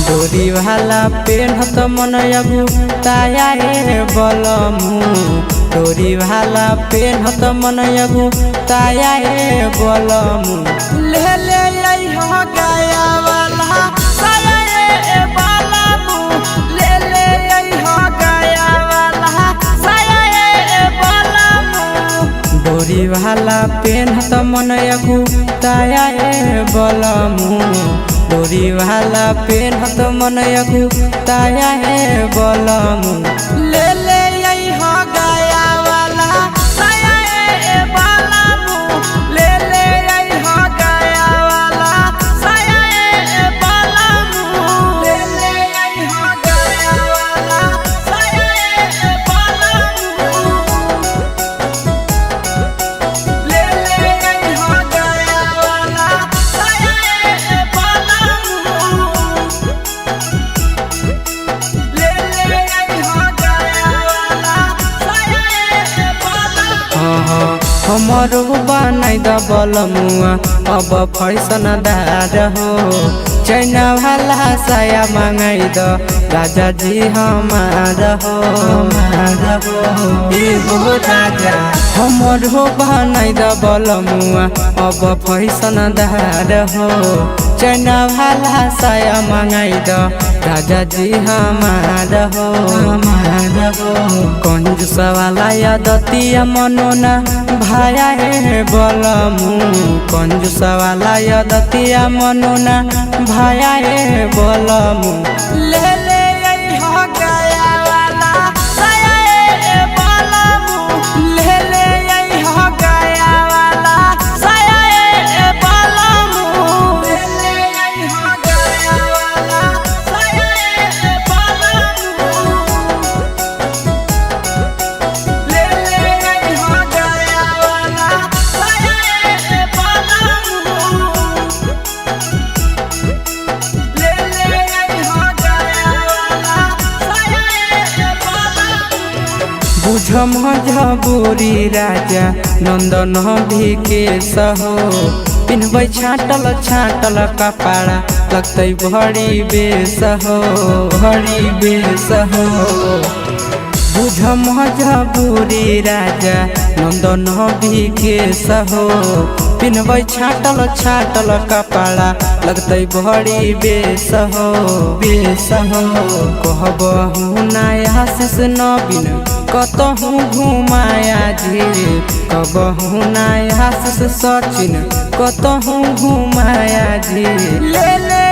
डोरी वाला पेन्हत मन अगु ताया बलमु डोरी वाला पेन्हत मन अगु ताया बलमु ले ले हो गाया वाला साया बलमु ले ले हो गाया वाला साया बलमु डोरी वाला पेन्हत मन अगु ताया बलमु डोरी वाला पेन्हत मन अगु ताया बलमु ले ले हो गाया वाला साया बलमु ले ले हो गाया वाला साया बलमु ले ले हो गाया वाला साया बलमु ले ले हो गाया वाला साया हमर बनाई द बलमुआ अब फैशन दार हो चैना वाला साया मंगाई द राजा जी हमार हो राजा हमर बनाई द बलमुआ अब फैशन दार हो चैना वाला साया मंगाई द राजा जी हमार हो कंजूस वाला यदतिया मनोना भाया बलमु कंजूस वाला यदतिया मनोना भाया बलमु ले ले हो गाया वाला साया बलमु ले ले हो गाया वाला साया बलमु ले ले हो गाया वाला साया बलमु ले ले हो गाया वाला साया बलमु ले ले हो गाया वाला साया बलमु बुझम जबूरी राजा नंदन विकेश हो पिन्हबै छाटल छाटल कपड़ा लगतै बड़ी बेस हो बुझम जबूरी राजा नंदन विकेश हो पिन्हबै छाटल छाटल कपड़ा लगतै बड़ी बेस हो कहबहु नया शिष नवीन कतहु घुमाया जी कहबहु नया शिष सचिन कतहु घुमाया जी ले ले